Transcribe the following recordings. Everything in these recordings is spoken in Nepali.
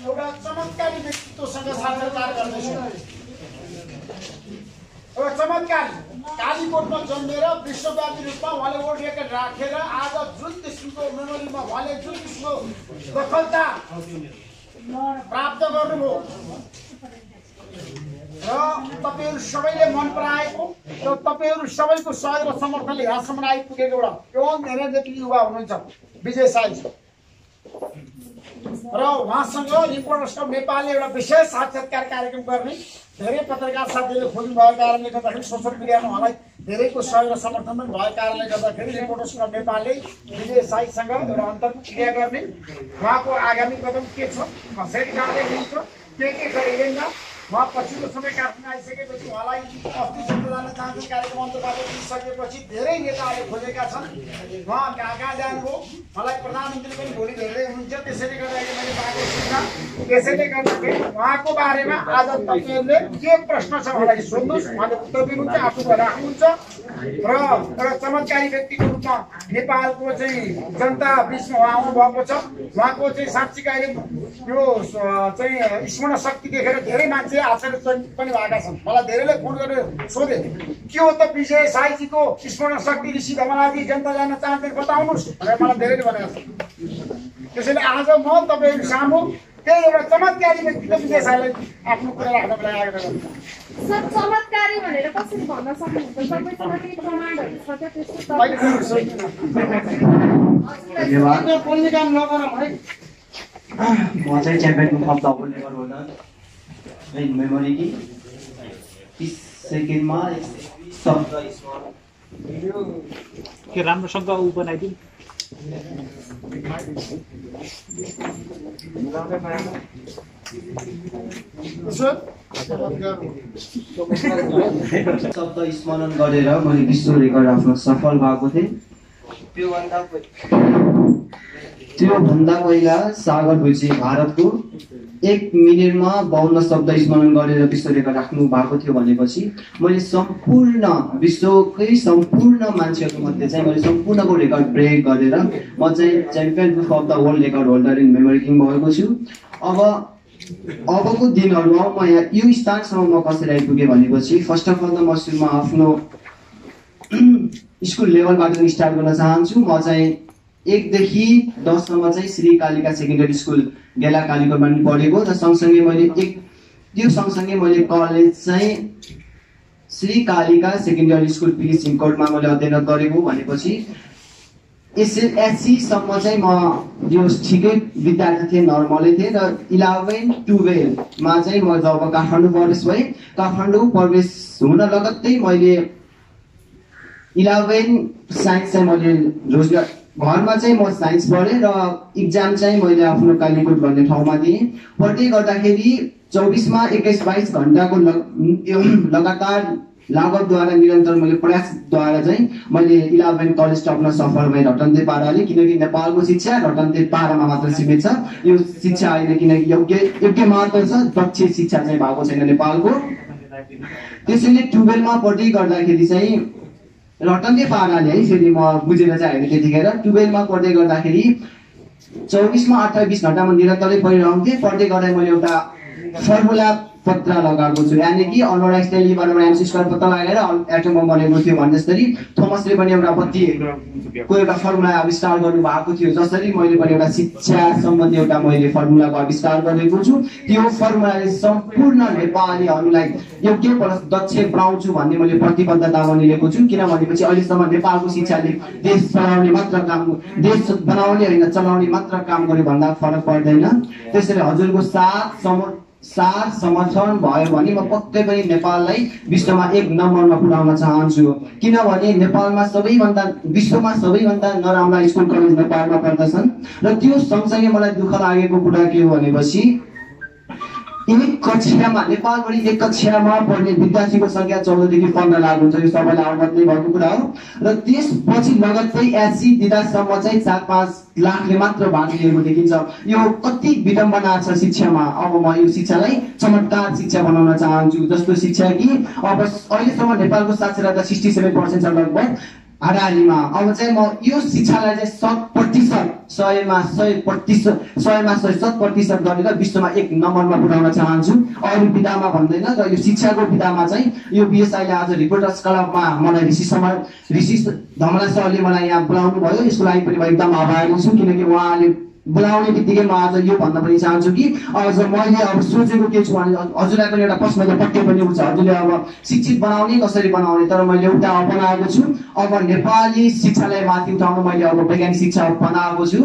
एउटा चमत्कारी व्यक्तित्वसँग साक्षात्कार गर्दैछु। एउटा चमत्कारी कालीकोटमा जन्मेर विश्वव्यापी रूपमा उहाँले वर्ल्ड रेकर्ड राखेर आज जुन किसिमको मेमोरीमा उहाँले जुन किसिमको सफलता प्राप्त गर्नुभयो र तपाईहरु सबैले मन पराएको र तपाईहरु सबैको सहयोग र समर्थनले यहाँसम्म आइपुगेको एउटा यङ एनर्जेटिक युवा हुनुहुन्छ विजय साई र उहाँसँग रिपोर्टर्स अफ नेपालले एउटा विशेष साक्षात्कार कार्यक्रम गर्ने धेरै पत्रकार साथीहरूले खोज्नु भएको कारणले गर्दाखेरि सोशल मिडियामा उहाँलाई धेरैको सहयोग र समर्थन पनि भएको कारणले गर्दाखेरि रिपोर्टर्स अफ नेपालले विजय साईसँग एउटा अन्तर्क्रिया गर्ने उहाँको आगामी कदम के छ कसरी जाँदै हुन्छ के गरिँदैन उहाँ पछिल्लो समय काठमाडौँ आइसकेपछि उहाँलाई अस्ति क्षेत्र जान चाहन्छ कार्यक्रम अन्तर्गत दिइसकेपछि धेरै नेताहरूले खोजेका छन् उहाँ कहाँ कहाँ जानुभयो मलाई प्रधानमन्त्री पनि भोलि भेट्दै हुनुहुन्छ त्यसैले गर्दाखेरि मैले पाएको छुइनँ त्यसैले गर्दाखेरि उहाँको बारेमा आज तपाईँहरूले के प्रश्न छ उहाँलाई सोध्नुहोस् उहाँले उत्तर दिनुहुन्छ आफू राख्नुहुन्छ र एउटा चमत्कारी व्यक्तिको रूपमा नेपालको चाहिँ जनता बिचमा उहाँ आउनुभएको छ उहाँको चाहिँ साँच्चीकै अहिले यो चाहिँ स्मरण शक्ति देखेर धेरै मान्छे आश्चर्यचकित पनि भएका छन् मलाई धेरैले फोन गरेर सोधे के हो त विजय साईजीको स्मरण शक्ति ऋषि धमलाजी जनता जान चाहन्छन् बताउनुहोस् भनेर मलाई धेरैले भनेको छ त्यसैले आज म तपाईँहरू सामु त्यही एउटा चमत्कारी व्यक्तित्व विजय साईलाई आफ्नो कुरा राख्नको लागि आग्रह गर्छु सर चमत्कारी भनेर कसरी भन्न सक्नुहुन्छ तपाईसँग केही प्रमाणहरु छ त त्यस्तो धन्यवाद बोल्ने काम नगरौँ है म चाहिँ च्याम्पियनको cup double level holder in memory की 30 सेकेन्डमा शब्द के राम्रो शब्द उ बनाइदिनु शब्द स्मरण गरेर मैले विश्व रेकर्ड आफ्नो सफल भएको थिएँ त्योभन्दा पहिला सागर भुजी भारतको 1 मिनेटमा 52 शब्द स्मरण गरेर विश्व रेकर्ड राख्नु भएको थियो भनेपछि मैले सम्पूर्ण विश्वकै सम्पूर्ण मान्छेहरु मध्ये चाहिँ मैले सम्पूर्णको रेकर्ड ब्रेक गरेर म चाहिँ champion of the world record holder in memory king भएको छु। अबको दिनहरुमा म यहाँ यो स्थानसम्म म कसरी आइपुगे भनेपछि फर्स्ट अफ अल त म सुरुमा आफ्नो स्कुल लेभलबाट स्टार्ट गर्न चाहन्छु। म चाहिँ 1 देखि 10 सम्म चाहिँ श्री कालिका सेकेन्डरी स्कुल गेला कालीकोटमा पढेको र सँगसँगै मैले मैले कलेज चाहिँ श्री कालिका सेकेन्डरी स्कुल पिली सिङकोटमा मैले अध्ययन गरेको भनेपछि एसएलएससी सम्म चाहिँ म यो ठिकै विद्यार्थी थिएँ नर्मलै थिएँ र 11-12 मा चाहिँ म जब काठमाडौँ प्रवेश भएँ काठमाडौँ प्रवेश हुन लगत्तै मैले 11 साइन्स चाहिँ मैले रोजगार घरमा चाहिँ म साइन्स पढेँ र इक्जाम चाहिँ मैले आफ्नो कालीकोट भन्ने ठाउँमा दिएँ। पढ्दै गर्दाखेरि 24 मा 21-22 घण्टाको लगातार लागतद्वारा निरन्तर मैले प्रयासद्वारा चाहिँ मैले 11 कलेज टप्न सफल भएँ रटन्ते पाराले किनकि नेपालको शिक्षा रटन्ते पारामा मात्र सीमित छ। यो शिक्षा अहिले किनकि योग्य मात्र छ दक्ष शिक्षा चाहिँ भएको छैन नेपालको। त्यसैले 12 मा पढ्दै गर्दाखेरि चाहिँ रटन्ते पाराले है फेरि म बुझेर चाहिँ अहिले त्यतिखेर 12 मा पढ्दै गर्दाखेरि 24 मा 28 घण्टामा निरन्तरै पढिरहन्थेँ। पढ्दै गर्दा मैले एउटा फर्मुला पत्र लगाएको छु यानी कि अनोराइज टेली बराबर एमसी स्क्वायर पत्ता लगाएर एटम बम बनेको थियो भने जसरी थोमसले पनि एउटा को एउटा फर्मुला आविष्कार गर्नु भएको थियो जसरी मैले पनि एउटा शिक्षा सम्बन्धी एउटा मैले फर्मुलाको आविष्कार गरेको छु। त्यो फर्मुलाले सम्पूर्ण नेपालीहरूलाई योग्य दक्ष बनाउँछु भन्ने मैले प्रतिबद्धता लिएको छु किनभनेपछि अहिलेसम्म नेपालको शिक्षाले देश चलाउने मात्र काम देश बनाउने होइन चलाउने मात्र काम गर्यो भन्दा फरक पर्दैन। त्यसैले हजुरको साथ समर्थन भयो भने म पक्कै पनि नेपाललाई विश्वमा 1 नम्बरमा पुर्याउन चाहन्छु किनभने नेपालमा सबैभन्दा विश्वमा सबैभन्दा नराम्रा स्कुल कलेज नेपालमा पर्दछन् र त्यो सँगसँगै मलाई दुःख लागेको कुरा के हो भनेपछि एक कक्षामा नेपालभरि एक कक्षामा पढ्ने विद्यार्थीको संख्या 14 देखि 15 लाख हुन्छ। यो सबैलाई अवगत नै भएको कुरा हो र त्यसपछि लगत्तै एससी दिदासम्म चाहिँ 4-5 लाखले मात्र भाग लिएको देखिन्छ। यो कति विडम्बना छ शिक्षामा। अब म यो शिक्षालाई चमत्कार शिक्षा बनाउन चाहन्छु जस्तो शिक्षा कि अब अहिलेसम्म नेपालको साक्षरता 67% छ लगभग हाराहारीमा अब चाहिँ म यो शिक्षालाई चाहिँ 100% गरेर विश्वमा 1 नम्बरमा पुर्याउन चाहन्छु। अरू विधामा भन्दैन र यो शिक्षाको विधामा चाहिँ यो बिएसआईले आज रिपोर्टर्स क्लबमा मलाई ऋषि धमला सरले मलाई यहाँ बोलाउनु भयो, यसको लागि पनि म एकदम आभारी छु, किनकि उहाँले बोलाउने बित्तिकै म आज यो भन्न पनि चाहन्छु कि अझ मैले अब सोचेको के छु भने हजुरलाई पनि एउटा प्रश्न त पक्कै पनि हुन्छ, हजुरले अब शिक्षित बनाउने कसरी बनाउने, तर मैले एउटा अपनाएको छु। अब नेपाली शिक्षालाई माथि उठाउन मैले अब वैज्ञानिक शिक्षा बनाएको छु,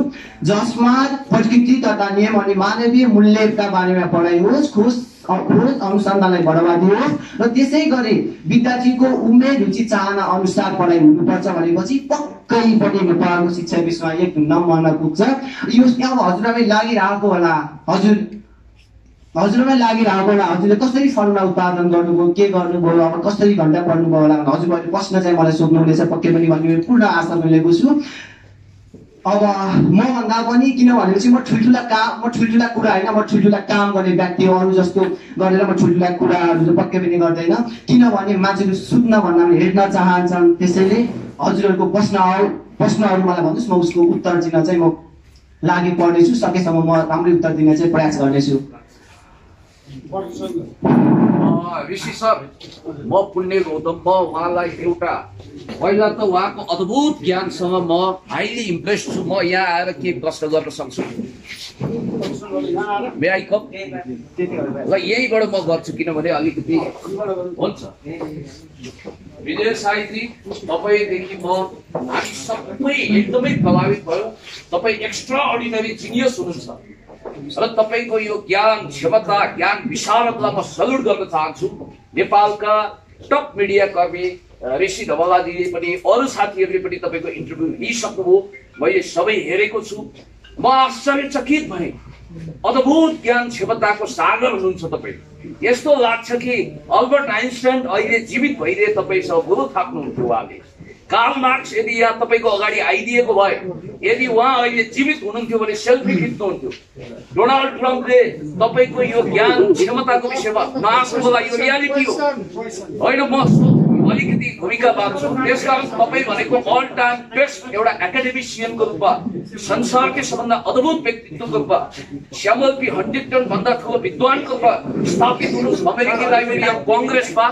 जसमा प्रकृति तथा नियम अनि मानवीय मूल्यका बारेमा पढाइ होस्, खोज अनुसन्धानलाई बढावा दियोस् र त्यसै गरी विद्यार्थीको उमेर रुचि चाहना अनुसार पढाइ हुनुपर्छ भनेपछि पक्कै पनि नेपालको शिक्षा विश्वमा 1 नम्बरमा पुग्छ। यो अब हजुरलाई लागिरहेको होला, हजुरलाई लागिरहेको होला हजुरले कसरी फर्मुला उत्पादन गर्नुभयो, के गर्नुभयो, अब कसरी घण्टा पढ्नुभयो होला भने हजुरले प्रश्न चाहिँ मलाई सोध्नुहुनेछ, पक्कै पनि भन्ने पूर्ण आशा लिएको छु। अब म भन्दा पनि किन भनेपछि म ठुल्ठुला कुरा होइन, म ठुल्ठुला काम गर्ने व्यक्ति हो, अरू जस्तो गरेर म ठुल्ठुला कुराहरू पक्कै पनि गर्दैन, किनभने मान्छेहरू सुत्न भन्दा पनि हेर्न चाहन्छन्। त्यसैले हजुरहरूको प्रश्नहरू मलाई भन्नुहोस्, म उसको उत्तर दिन चाहिँ म लागि पर्नेछु, सकेसम्म म राम्रै उत्तर दिने चाहिँ प्रयास गर्नेछु। ऋषि सर, म पुण्य गौतम, म उहाँलाई एउटा पहिला त उहाँको अद्भुत ज्ञानसँग म हाइली इम्प्रेस छु। म यहाँ आएर के प्रश्न गर्न सक्छु? ल यहीबाट म गर्छु, किनभने अलिकति हुन्छ। विजय साईजी, तपाईँदेखि हामी सबै एकदमै प्रभावित भयो। तपाईँ एक्स्ट्रा अर्डिनरी जिनियस हुनुहुन्छ र तपाईँको यो ज्ञान क्षमता, ज्ञान विशारदलाई म सल्युट गर्न चाहन्छु। नेपालका टप मिडिया कर्मी ऋषि धमलाजीले पनि अरू साथीहरूले पनि तपाईँको इन्टरभ्यू लिइसक्नुभयो, मैले सबै हेरेको छु। म आश्चर्यचकित भएँ, अद्भुत ज्ञान क्षमताको सागर हुनुहुन्छ तपाईँ। यस्तो लाग्छ कि अल्बर्ट आइन्स्टाइन अहिले जीवित भइदिए तपाईँसँग गुरु थाप्नुहुन्थ्यो उहाँले। कार्ल मार्क्स यदि यहाँ तपाईँको अगाडि आइदिएको भए, यदि उहाँ अहिले जीवित हुनुहुन्थ्यो भने सेल्फी खिच्नुहुन्थ्यो। डोनाल्ड ट्रम्पले तपाईँको यो ज्ञान क्षमताको विषयमा नआस्नुलाई यो रियालिटी हो होइन, म अलिकति भूमिका बाँध्छु। त्यसकारण तपाईँ भनेको अल टाइम बेस्ट एउटा एकाडेमिसियनको रूपमा, संसारकै सबभन्दा अद्भुत व्यक्तित्वको रूपमा, स्यामुअल पी हन्टिङटन भन्दा ठुलो विद्वानको रूपमा स्थापित हुनुहोस् अमेरिकी लाइब्रेरी अफ कङ्ग्रेसमा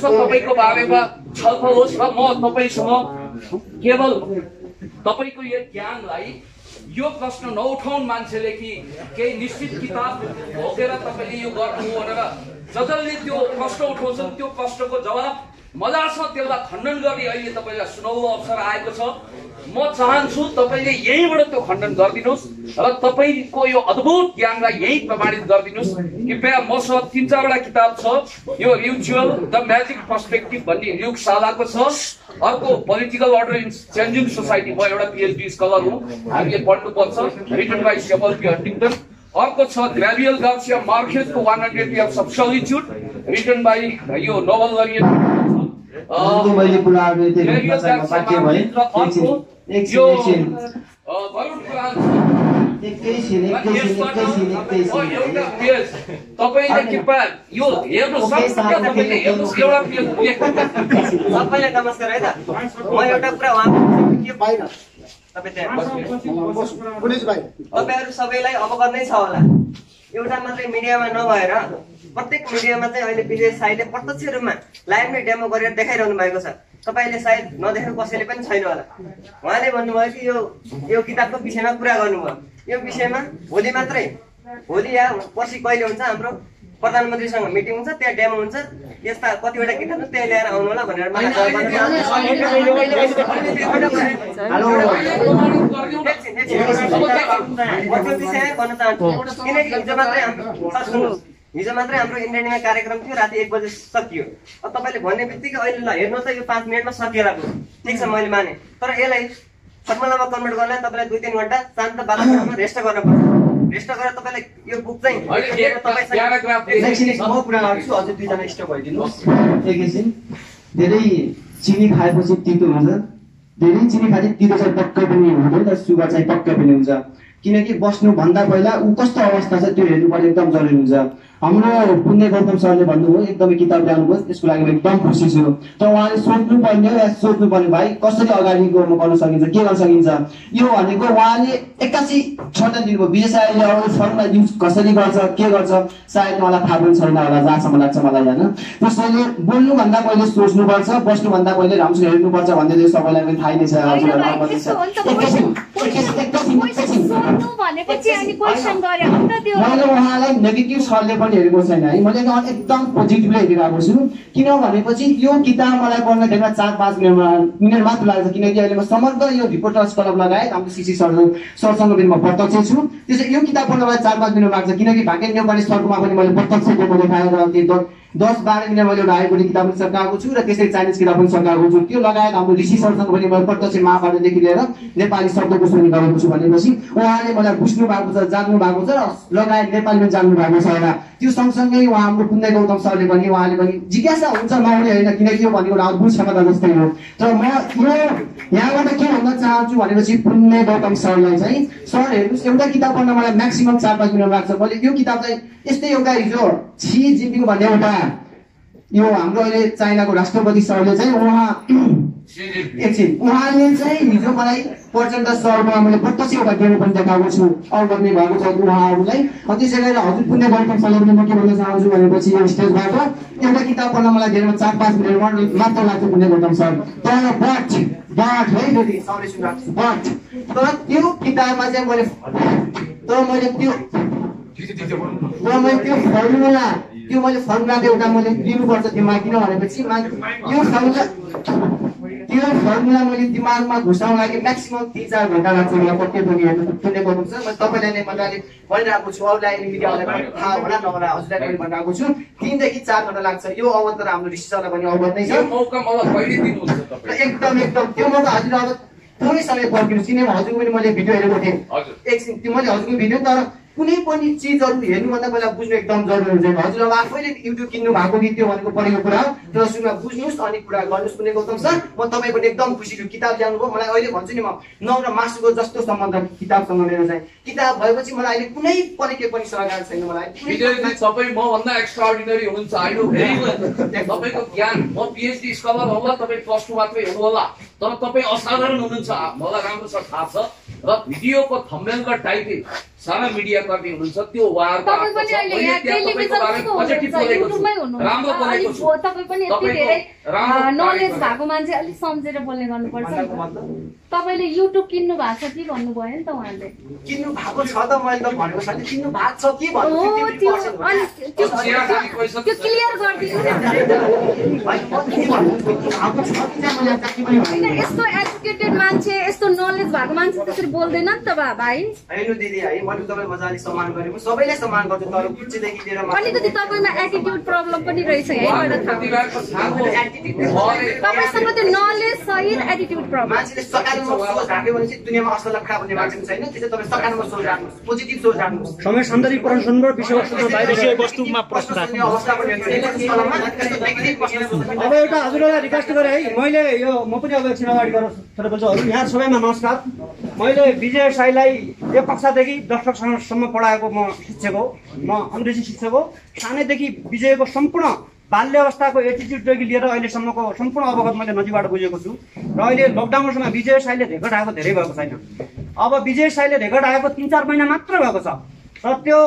तपाईँको बारेमा छलफल होस् र म तपाईँसँग केवल तपाईँको यो ज्ञानलाई यो प्रश्न नउठाउन मान्छेले कि केही निश्चित किताब भोगेर तपाईँले यो गर्नु भनेर जसले त्यो प्रश्न उठाउँछन् त्यो प्रश्नको जवाब मजासँग त्यसलाई खण्डन गर्ने अहिले तपाईँलाई सुनौलो अवसर आएको छ। म चाहन्छु तपाईँले यहीँबाट त्यो खण्डन गरिदिनुहोस् र तपाईँको यो अद्भुत ज्ञानलाई यहीँ प्रमाणित गरिदिनुहोस्। कृपया मसँग 3-4वटा किताब छ, यो रिचुअल द म्याजिक पर्सपेक्टिभ भन्ने ल्युक सालाको छ, अर्को political order in changing society, म एउटा पिएचडी स्कलर हुँ, हामीले पढ्नुपर्छ, written by Samuel P Huntington. अर्को छ ग्रेभियल गार्सिया मार्केजको 100 Years of Solitude, written by यो नोबल लरियट। मैले कुराहरु देख्न चाहिँ बाध्य भए। एकछिन तपाईले कृपया यो हेर्नु सबैले हेर्नुस्, एउटा सबैलाई नमस्कार है त। म एउटा कुरा उहाँको बाहिर तपाईहरु सबैलाई अवगत नै छ होला, एउटा मात्रै मिडियामा नभएर प्रत्येक मिडियामा चाहिँ अहिले विजय साईले प्रत्यक्ष रूपमा लाइभमै डेमो गरेर देखाइरहनु भएको छ। तपाईले सायद नदेखेको कसैले पनि छैन होला। उहाँले भन्नुभयो कि यो किताबको विषयमा कुरा गर्नुभयो। यो विषयमा भोलि मात्रै, भोलि या पर्सि कहिले हुन्छ हाम्रो प्रधानमन्त्रीसँग मिटिङ हुन्छ, त्यहाँ डेमो हुन्छ, यस्ता कतिवटा किताब त्यही ल्याएर आउनु होला भनेर मलाई हिजो मात्रै हाम्रो इन्डियनमा कार्यक्रम थियो, राति 1 बजे सकियो। अब तपाईँले भन्ने बित्तिकै अहिले ल हेर्नु त यो 5 मिनटमा सकिएला भयो, ठिक छ मैले माने, तर यसलाई फर्मुलामा कन्भर्ट गर्नलाई तपाईँलाई 2-3 घण्टा शान्त वातावरणमा रेस्ट गर्न पर्छ। रेस्ट गरेर तपाईँलाई यो बुक चाहिँ धेरै चिनी खाएपछि तितो हुन्छ, धेरै चिनी खाए तितो चाहिँ पक्कै पनि हुँदैन, सुगर चाहिँ पक्कै पनि हुन्छ, किनकि बस्नु भन्दा पहिला ऊ कस्तो अवस्था छ त्यो हेर्नु पर्ने एकदम जरुरी हुन्छ। हाम्रो पुण्य गौतम सरले भन्नुभयो एकदमै किताब ल्याउनुभयो, त्यसको लागि म एकदम खुसी छु। तर उहाँले सोध्नुपर्ने हो या सोध्नुपर्ने भाइ कसरी अगाडि गर्न सकिन्छ, के गर्न सकिन्छ, यो भनेको उहाँले 81 छटा दिनुभयो। विजय साईले अरू फर्ममा युज कसरी गर्छ, के गर्छ सायद मलाई थाहा पनि छैन होला, जहाँसम्म लाग्छ मलाई होइन। त्यसैले बोल्नुभन्दा पहिले सोच्नुपर्छ, बस्नुभन्दा पहिले राम्रोसँग हेर्नुपर्छ भन्ने सबैलाई पनि थाहै नै छ। मैले उहाँलाई नेगेटिभ सरले पनि हेरेको छैन है, मैले एकदम पोजिटिभली हेरिरहेको छु। किन भनेपछि यो किताब मलाई पढ्न धेरै 4-5 मिनट मात्र लाग्छ, किनकि अहिले म समग्र यो रिपोर्टर्स क्लब लगायत हाम्रो सिसी सरसँग पनि म प्रत्यक्ष छु। त्यसै यो किताब पढ्न मलाई 4-5 मिनट लाग्छ, किनकि भाग्य नेपाली सरकोमा पनि मैले प्रत्यक्ष डेमो देखाएर 10-12 मिनट मैले एउटा आइपुरी किताब पनि सकाएको छु र त्यसै चाइनिज किताब पनि सकाएको छु। त्यो लगायत हाम्रो ऋषि सरसँग पनि मैले प्रत्यक्ष महाभारतदेखि लिएर नेपाली शब्दकोशनी गरेको छु भनेपछि उहाँले मलाई बुझ्नु भएको छ, जान्नु भएको छ र लगायत नेपाली पनि जान्नु भएको छ होला। त्यो सँगसँगै उहाँ हाम्रो पुण्य गौतम सरले पनि उहाँले पनि जिज्ञासा हुन्छ नहुने होइन, किनकि यो भनेको एउटा अद्भुत क्षमता जस्तै हो। तर म यो यहाँबाट के भन्न चाहन्छु भनेपछि पुण्य गौतम सरलाई चाहिँ, सर हेर्नुहोस् एउटा किताब पढ्न मलाई म्याक्सिमम 4-5 मिनट लाग्छ। मैले यो किताब चाहिँ यस्तै एउटा हिजो सी जिनपिङ भन्ने एउटा यो हाम्रो अहिले चाइनाको राष्ट्रपति सरले चाहिँ उहाँले चाहिँ हिजो मलाई प्रचण्ड सरमा मैले प्रत्यक्ष एउटा डेमो पनि देखाएको छु, अवगत नै भएको छ उहाँहरूलाई। त्यसै गरेर हजुर पुण्य गौतम सरले पनि म के भन्न चाहन्छु भनेपछि यो स्टेजबाट एउटा किताब पढ्न मलाई धेरै 4-5 मिनट मात्र लाग्छ पुण्य गौतम सर। तर बट है फेरि सरले सुनाएको बट तर त्यो किताबमा चाहिँ मैले त्यो फर्मुला एउटा मैले दिनुपर्छ दिमाग, किन भनेपछि त्यो फर्मुला मैले दिमागमा घुसाउन लागि म्याक्सिमम 3-4 घन्टा लाग्छ मलाई पक्कै पनि पुण्य गौतम सर। म तपाईँलाई नै मजाले भनिरहेको छु, अरूलाई मिडियालाई पनि थाहा होला नहोला हजुरलाई पनि भनिरहेको छु 3 देखि 4 घन्टा लाग्छ। यो अवगत तर हाम्रो ऋषि सरलाई पनि अवगत नै छ। एकदम त्यो मौका हजुर अब थोरै समय पर्खिनुहोस्, किनभने हजुरको पनि मैले भिडियो हेरेको थिएँ एकछिन, त्यो मैले हजुरको भिडियो तर कुनै पनि चिजहरू हेर्नुभन्दा पहिला बुझ्नु एकदम जरुरी हुन्छ। हजुर अब आफैले युट्युब किन्नु भएको कि त्यो भनेको पढेको कुरा हो, तर सुरुमा बुझ्नुहोस् अनि कुरा गर्नुहोस् पुण्य गौतम सर। म तपाईँ पनि एकदम खुसी छु किताब ल्याउनु भयो। मलाई अहिले भन्छु नि म नौ र मासुको जस्तो सम्बन्ध किताबसँग मेरो चाहिँ, किताब भएपछि मलाई अहिले कुनै पनि के पनि सरकार छैन। मलाई तपाईँ मभन्दा एक्स्ट्राअर्डिनरी हुनुहुन्छ, आई नो भेरी वेल। तपाईँको ज्ञान, म पिएचडी स्कलर होला, तपाईँ +2 मात्रै हुनु होला, तर तपाईँ असाधारण हुनुहुन्छ, मलाई राम्रोसँग थाहा छ। र भिडियोको थम्बनेलको टाइटल सारा मिडिया कर्मी हुनुहुन्छ, त्यो उहाँहरूको तपाईँ पनि अहिले यहाँ टेलिभिजनको युट्युबमै हुनुहुन्छ, अनि तपाईँ पनि यति धेरै नलेज भएको मान्छे अलिक सम्झेर बोल्ने गर्नुपर्छ। तपाईँले युट्युब किन्नु भएको छ कि भन्नुभयो नि त उहाँले? किन्नु भएको छ त मैले त भनेको छैन, किन्नु भएको छ कि भन्नु त्यो क्लियर गरिदिनु होइन। यस्तो एजुकेटेड मान्छे, यस्तो नलेज भएको मान्छे त्यसरी बोल्दैन नि त भाइ। हैन दिदी है, मैले तपाईलाई मजाले सम्मान गरे, म सबैलाई सम्मान गर्छु, तर कुचेदेखि लिएर अलिकति तपाईमा एटिट्युड प्रब्लम पनि रहेछ यहीबाट थाहा भयो। तपाईसँग त्यो नलेज सहित एटिट्युड प्रब्लम। मान्छेले सकारात्मक सोच राख्यो भने चाहिँ दुनियामा असल लखा भन्ने मान्छे छैन। त्यसै तपाईँ सकारात्मक सोच राख्नुहोस्, पोजिटिभ सोच राख्नुहोस्। समय सन्दर्भ प्रश्नबाट विषयवस्तुमा प्रश्न राख्नु। अब एउटा हजुरलाई रिक्वेस्ट गरे है, मैले यो म पनि अब एकछिन अगाडि गरेर थोरै बोल्छु। हजुर यहाँ सबैमा नमस्कार। मैले विजय साईलाई 1 कक्षादेखि 10 कक्षासम्म पढाएको म शिक्षक हो, म अङ्ग्रेजी शिक्षक हो। सानैदेखि विजयको सम्पूर्ण बाल्य अवस्थाको एटिट्युडदेखि लिएर अहिलेसम्मको सम्पूर्ण अवगत मैले नजिकबाट बुझेको छु। र अहिले लकडाउनको समय विजय साईले रेकर्ड आएको धेरै भएको छैन। अब विजय साईले रेकर्ड आएको 3-4 महिना मात्र भएको छ, र त्यो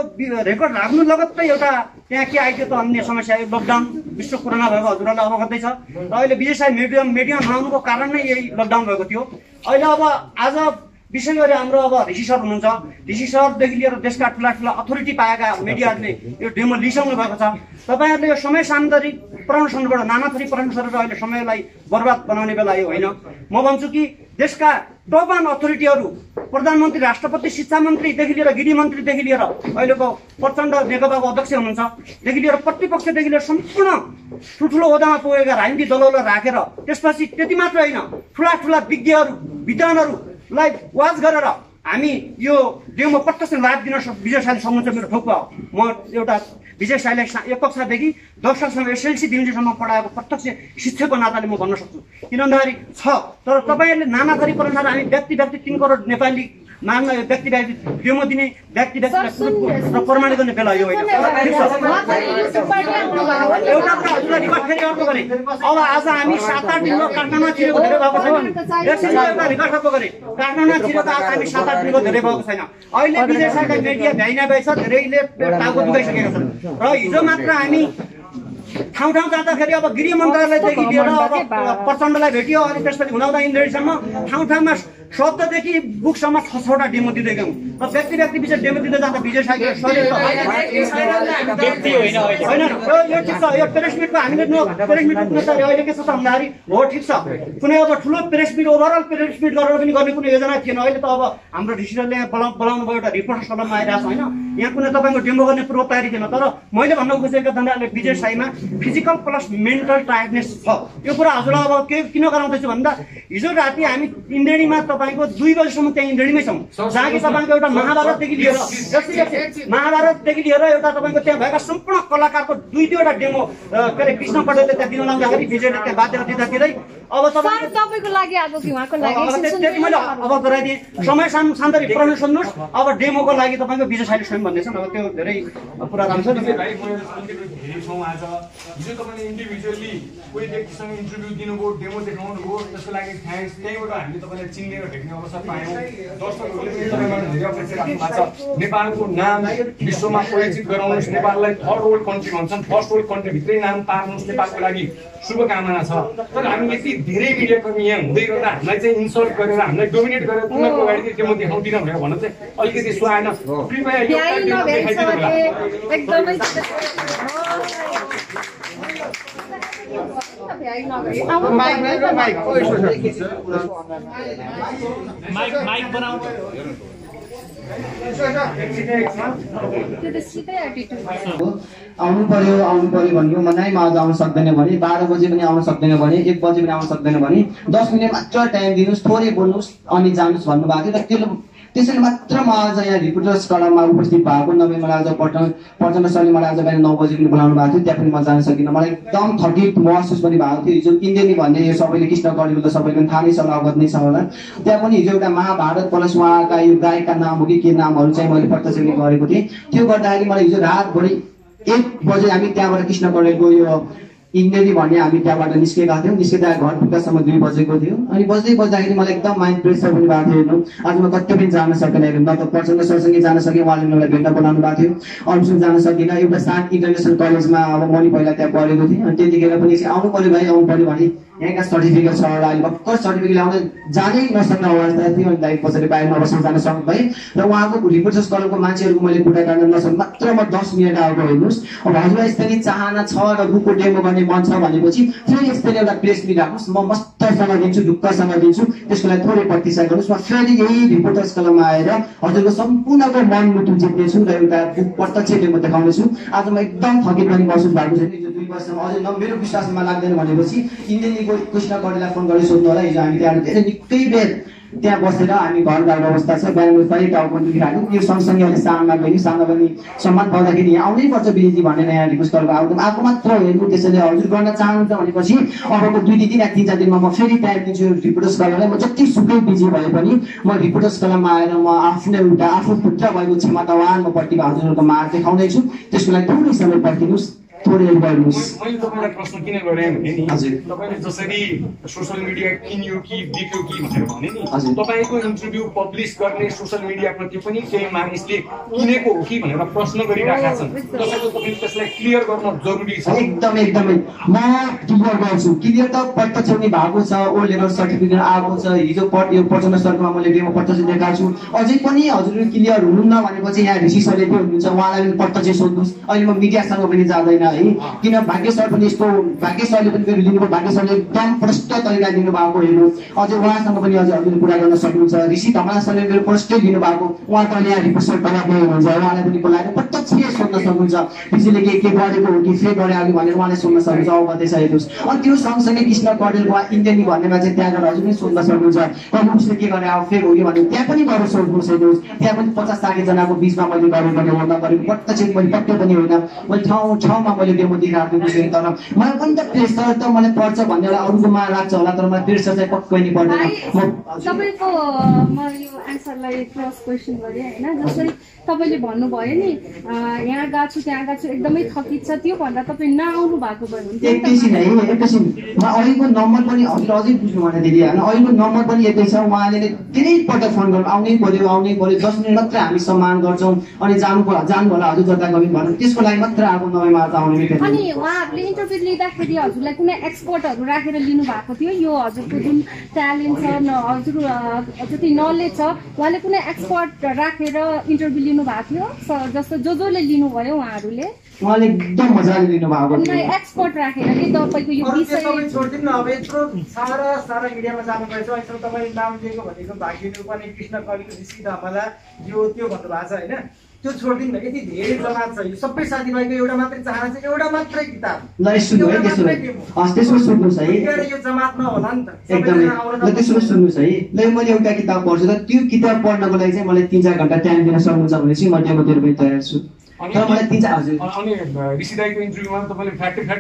रेकर्ड राख्नु लगत्तै एउटा त्यहाँ के आइदियो त अन्य समस्या, लकडाउन, विश्व कोरोना भएको हजुरहरूलाई अवगतै छ। र अहिले विजय साई मिडिया नआउनुको कारण नै यही लकडाउन भएको थियो। अहिले अब आज विशेष गरी हाम्रो अब ऋषि सर हुनुहुन्छ, ऋषि सरदेखि लिएर देशका ठुला ठुला अथोरिटी पाएका मिडियाहरूले यो डेमो लिइसक्नु भएको छ। तपाईँहरूले यो समय सान्दर्भिक प्रश्नबाट नाना थरी प्रश्न गरेर अहिले समयलाई बर्बाद बनाउने बेला यो होइन। म भन्छु कि देशका टप अथोरिटीहरू, प्रधानमन्त्री, राष्ट्रपति, शिक्षा मन्त्रीदेखि लिएर गृह मन्त्रीदेखि लिएर अहिलेको प्रचण्ड नेकपाको अध्यक्ष हुनुहुन्छदेखि लिएर प्रतिपक्षदेखि लिएर सम्पूर्ण ठुल्ठुलो ओहदामा पुगेका राजनीतिक दलहरूलाई राखेर त्यसपछि त्यति मात्र होइन, ठुला ठुला विज्ञहरू, विद्वानहरूलाई वाच गरेर हामी यो डेमो प्रत्यक्ष लाभ दिन विजय साईले सक्नुहुन्छ। मेरो ठोक्पा हो, म एउटा विजय साईलाई 1 कक्षादेखि 10 कक्षासम्म एसएलसी दिनसम्म पढाएको प्रत्यक्ष शिक्षकको नाताले म भन्न सक्छु। किन भन्दाखेरि छ, तर तपाईँहरूले नाना थरी प्रश्नहरू हामी व्यक्ति 3 करोड नेपाली माग्न व्यक्ति डेमो दिने व्यक्ति प्रमाणित गर्ने बेला यो होइन। एउटा कुरा हजुरलाई रिक्वेस्ट फेरि अर्को गरेँ, अब आज हामी 7-8 दिनको काठमाडौँमा छिरेको धेरै भएको छैन। एकछिन एउटा रिक्वेस्ट अर्को गरेँ, काठमाडौँमा छिरेको आज हामी 7-8 दिनको धेरै भएको छैन। अहिले विदेशका मिडिया भ्याइना भएछ, धेरैले टाउको दुखाइसकेका छन् र हिजो मात्र हामी ठाउँ ठाउँ जाँदाखेरि अब गृह मन्त्रालयदेखि लिएर अब प्रचण्डलाई भेटियो अनि त्यसपछि हुँदा इन्द्रेणीसम्म ठाउँ ठाउँमा शब्ददेखि बुकसम्म 6-6वटा डेमो दिँदै गयौँ र व्यक्ति बिच डेमो दिँदै जाँदा विजय साईको शरीर होइन। यो ठिक छ, यो प्रेस मिटको हामीले प्रेस मिट रोक्न चाहिँ अहिले के छ भन्दाखेरि हो ठिक छ, कुनै अब ठुलो press meet overall press meet गरेर पनि गर्ने कुनै योजना थिएन। अहिले त अब हाम्रो डिसिजनले बोलाउनु भयो एउटा रिपोर्टर सल्लाहमा आइरहेको छ होइन। यहाँ कुनै तपाईँको डेमो गर्ने पूर्व तयारी थिएन। तर मैले भन्न खोजेको धन्दाले विजय साईमा फिजिकल प्लस मेन्टल टायर्डनेस छ। यो कुरा हजुरलाई अब के किन गराउँदैछु भन्दा हिजो राति हामी इन्द्रेणीमा तपाईँको 2 बजीसम्म त्यहाँ इन्द्रेणीमै छौँ, जहाँ कि तपाईँको एउटा महाभारतदेखि लिएर एउटा तपाईँको त्यहाँ भएका सम्पूर्ण कलाकारको 2-2वटा डेमो के अरे कृष्ण पटेलले त्यहाँ दिन लाउँदाखेरि विजयले त्यहाँ बाध्यता दिँदाखेरि अब तपाईँको लागि आएको कि उहाँको लागि मैले अब गराइदिएँ। समय सान्दर्भिक प्रश्न सुन्नुहोस्, अब डेमोको लागि तपाईँको विजय साईले स्वयं भन्दैछन्। अब त्यो धेरै कुरा राम्रो छ। आज हिजो तपाईँले इन्डिभिजुअली कोही व्यक्तिसँग इन्टरभ्यू दिनुभयो, डेमो देखाउनु भयो, त्यसको लागि थ्याङ्क्स। त्यहीँबाट हामीले तपाईँलाई चिन्ने र भेट्ने अवसर पायौँ। दर्शकहरूले पनि तपाईँबाट धेरै अपेक्षा राख्नु भएको छ। नेपालको नाम विश्वमा परिचित गराउनुहोस्, नेपाललाई थर्ड वर्ल्ड कन्ट्री भन्छन्, फर्स्ट वर्ल्ड कन्ट्रीभित्रै नाम पार्नुहोस्, नेपालको लागि शुभकामना छ। तर हामी यति धेरै मिडियाकर्मी यहाँ हुँदै गर्दा हामीलाई चाहिँ इन्सल्ट गरेर हामीलाई डोमिनेट गरेर तिमीहरूको अगाडि चाहिँ डेमो देखाउँदिन भनेर भन्न चाहिँ अलिकति सुहाएन। कृपया यो देखाइदिनु होला। आउनु पर्यो भन्यो मनाइ आज आउनु सक्दैन भने 12 बजे पनि आउनु सक्दैन भने 1 बजे पनि आउनु सक्दैन भने 10 मिनट मात्र टाइम दिनुहोस्, थोरै बोल्नुहोस् अनि जानुहोस् भन्नुभएको थियो। र त्यसैले मात्र म आज यहाँ रिपोर्टर्स क्लबमा उपस्थित भएको। नभए मलाई आज प्रचण्ड सरले मलाई आज बिहान 9 बजे पनि बोलाउनु भएको थियो, त्यहाँ पनि म जान सकिनँ। मलाई एकदम थकित महसुस पनि भएको थियो। हिजो इन्डेनी भन्ने यो सबैले कृष्ण कडेलको त सबैले थाहा नै छ, अवगत नै छ होला। त्यहाँ पनि हिजो एउटा महाभारत प्लस उहाँका यो गायकका नाम हो कि के नामहरू चाहिँ मैले प्रत्यक्ष गरेको थिएँ। त्यो गर्दाखेरि मलाई हिजो रातभरि 1 बजे हामी त्यहाँबाट कृष्ण कडेलको यो इन्डेनी भन्ने हामी त्यहाँबाट निस्केका थियौँ। निस्किँदा घर पुग्दासम्म 2 बजेको थियो। अनि बज्दाखेरि मलाई एकदम माइन्ड प्रेसर पनि भएको थियो। हेर्नु आज म कतै पनि जान सकेन। हेर्नु न त प्रचण्ड सरसँगै जान सकेँ, उहाँले मलाई भेट्न बोलाउनु भएको थियो, अरूसँग जान सकिनँ। एउटा सात इन्टरनेसनल कलेजमा अब म पहिला त्यहाँ पढेको थिएँ। अनि त्यतिखेर पनि आउनु पर्यो भाइ, आउनु पर्यो भने यहाँका सर्टिफिकेट छ र अहिले भर्खर सर्टिफिकेट ल्याउन जानै नसक्ने अवस्था थियो। अनि लाइफ पछाडि बाहिर नबस्न जान सक्नु भएँ र उहाँको रिपोर्टर्स क्लबको मान्छेहरूको मैले कुरा गर्न नसक्नु मात्र म 10 मिनट आएको। हेर्नुहोस् अब हजुरलाई यस्तै चाहना छ र बुकको डेमो गर्ने मन छ भनेपछि फेरि यस्तै एउटा प्रेस मिट राख्नुहोस्, म मस्तसँग दिन्छु, ढुक्कसँग दिन्छु, त्यसको लागि थोरै प्रतीक्षा गर्नुहोस्। म फेरि यही रिपोर्टर्स क्लबमा आएर हजुरको सम्पूर्णको मन मुटु जित्नेछु र एउटा बुक प्रत्यक्ष डेमो देखाउनेछु। आज म एकदम थकित पनि महसुस भएको छैन। हिजो 2 वर्षमा अझै मेरो विश्वासमा लाग्दैन भनेपछि इन्डेनीको कृष्ण कडेललाई फोन गरेर सोध्नु होला। हिजो हामी त्यहाँ धेरै निकै बेर त्यहाँ बसेर हामी घर गएको अवस्था छ। बिहान पनि टाउको दुखिरहेको। यो सँगसँगै अहिले सानो पनि सम्मान पाउँदाखेरि यहाँ आउनै पर्छ विजयजी भनेर यहाँ रिक्वेस्ट गरेर आएको मात्र हेर्नु। त्यसैले हजुर गर्न चाहनुहुन्छ भनेपछि अबको 2 दिन या 3-4 दिनमा म फेरि टाइम दिन्छु रिपोर्टर्स क्लबलाई। म जति सुकै बिजी भए पनि म रिपोर्टर्स क्लबमा आएर म आफू खुट्टा भएको क्षमतावान म प्रतिभा हजुरहरूको मार देखाउँदैछु। त्यसको लागि थोरै समय पर्खिनुहोस्, थोरै गर्नुहोस्। मैले तपाईँलाई प्रश्न किन गरेँ भने नि तपाईँले जसरी सोसल मिडिया किन्यो कि बिक्यो कि भनेर भने नि तपाईँको इन्टरभ्यू पब्लिस गर्ने सोसल मिडियाप्रति पनि केही मानिसले किनेको हो कि भनेर प्रश्न गरिरहेका छन्। तपाईँले त्यसलाई क्लियर गर्न जरुरी छ। एकदमै म क्लियर गर्छु। क्लियर त प्रत्यक्ष पनि भएको छ, ओ लेभल सर्टिफिकेट आएको छ। हिजो यो प्रचण्ड सरकोमा मैले डेमो प्रत्यक्ष देखाएको छु। अझै पनि हजुरहरू क्लियर हुनुहुन्न भनेपछि यहाँ ऋषि सरले के हुनुहुन्छ उहाँलाई पनि प्रत्यक्ष सोध्नुहोस्। अहिले म मिडियासँग पनि जाँदैन है, किन भाग्य सर पनि यस्तो भाग्य सरले पनि फेरि लिनुभयो। भाग्य सरले एकदम प्रष्ट तरिका दिनुभएको। हेर्नु अझै उहाँसँग पनि अझै हजुरले कुरा गर्न सक्नुहुन्छ। ऋषि धमला सरले मेरो प्रष्टै दिनुभएको। उहाँ त यहाँ रिपोर्टर तलबमै हुनुहुन्छ, उहाँलाई पनि बोलाएर प्रत्यक्ष सोध्न सक्नुहुन्छ। ऋषिले के गरेको हो कि फेक गरे अघि भनेर उहाँले सोध्न सक्नुहुन्छ। अवगतै छ हेर्नुहोस्। अनि त्यो सँगसँगै कृष्ण कडेल उहाँ इन्डेनी भन्नेमा चाहिँ त्यहाँ गएर हजुर पनि सोध्न सक्नुहुन्छ। अनि उसले के गरे अब फेक हो कि भने त्यहाँ पनि गएर सोध्नुहोस्। हेर्नुहोस् त्यहाँ पनि 50-60 जनाको बिचमा मैले गरेको हो, नगरेको प्रत्यक्ष मैले पक्कै पनि होइन। मैले ठाउँमा मैले डेमो दिइराख्नु बुझेँ तर मलाई पनि त प्रेसर त मलाई पर्छ भन्ने एउटा अरूकोमा लाग्छ होला तर मलाई प्रेसर चाहिँ पक्कै नि पर्दैन तपाईँको म यो एन्सरलाई क्रस क्वेसन गरेँ होइन जसरी तपाईँले भन्नुभयो नि यहाँ गएको छु त्यहाँ गएको छु एकदमै थकित छ त्यो भन्दा तपाईँ नआउनु भएको भयो भने एकैछिन है एकैछिन म अहिलेको नम्बर पनि हजुर अझै बुझ्नु भने दिदी होइन अहिलेको नम्बर पनि यतै छ उहाँले धेरै पटक फोन गर्नु आउनै पर्यो 10 मिनट मात्र हामी सम्मान गर्छौँ अनि जानु होला हजुर जता गयो भन्नु त्यसको लागि मात्र आएको नभएमा त आउने मिल्दैन अनि उहाँहरूले इन्टरभ्यू लिँदाखेरि हजुरलाई कुनै एक्सपर्टहरू राखेर लिनु भएको थियो यो हजुरको जुन ट्यालेन्ट छ हजुर जति नलेज छ उहाँले कुनै एक्सपर्ट राखेर इन्टरभ्यू लिनु भएको थियो जस्तो जसले लिनुभयो उहाँहरूले उहाँले एकदम मजाले लिनु भएको थियो एक्सपर्ट राखेर कि तपाईँको यो विषय छोडिदिनु न अब यत्रो सारा मिडियामा जानु भएछ अहिले तपाईँले नाम दिएको भनेको भाग्यले पनि कृष्ण कविको ऋषि धमला यो त्यो भन्नुभएको छ होइन त्यो छोडिदिनु न यति धेरै जमात छ यो सबै साथीभाइको एउटा मात्रै चाहना छ एउटा मात्रै किताब ल सुन्नु है त्यसो सुन्नुहोस् है यो जमात नहोला नि त एकदमै ल त्यसो सुन्नुहोस् है ल मैले एउटा किताब पढ्छु त त्यो किताब पढ्नको लागि चाहिँ मलाई 3-4 घण्टा टाइम दिन सक्नुहुन्छ भने चाहिँ म डेमो दिएर पनि तयार छु तर मलाई 3-4 हजुर अनि ऋषि दाइको इन्टरभ्यूमा तपाईले फ्याक्ट त्यहाँ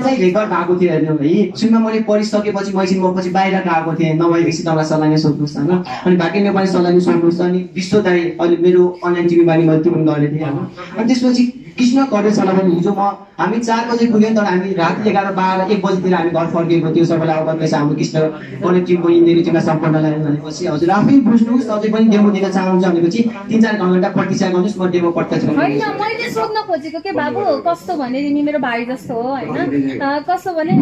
चाहिँ रेकर्ड भएको थियो हेर्नु है सुन्न मैले पढिसकेपछि म पछि बाहिर गएको थिएँ नभए ऋषि दाइलाई सल्लाह सोध्नुहोस् होइन अनि बाँकी नेपाली सल्लाह सोध्नुहोस् अनि विश्व दाइ अहिले मेरो अनलाइन टिभी बानी मैले त्यो पनि गरेको थिएँ होइन अनि त्यसपछि कृष्ण कलेजलाई पनि हिजो हामी 4 बजे पुग्यौँ तर हामी राति 11-12-1 बजीतिर हामी घर फर्किएको थियो सबैलाई अवगत छ हाम्रो कृष्ण कलेज टिमको इन्जिनियरिङमा सम्पूर्णलाई भनेपछि हजुर आफै बुझ्नुहोस् अझै पनि डेमो दिन चाहनुहुन्छ भनेपछि 3-4 घण्टा प्रतीक्षा गर्नुहोस् म डेमो प्रत्यक्ष होइन मैले सोध्न खोजेको के बाबु कस्तो भने नि मेरो भाइ जस्तो हो होइन कस्तो भने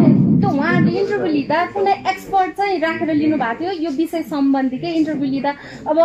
त्यो उहाँहरूले इन्टरभ्यू लिँदा कुनै एक्सपर्ट चाहिँ राखेर लिनु भएको थियो यो विषय सम्बन्धी के इन्टरभ्यू लिँदा अब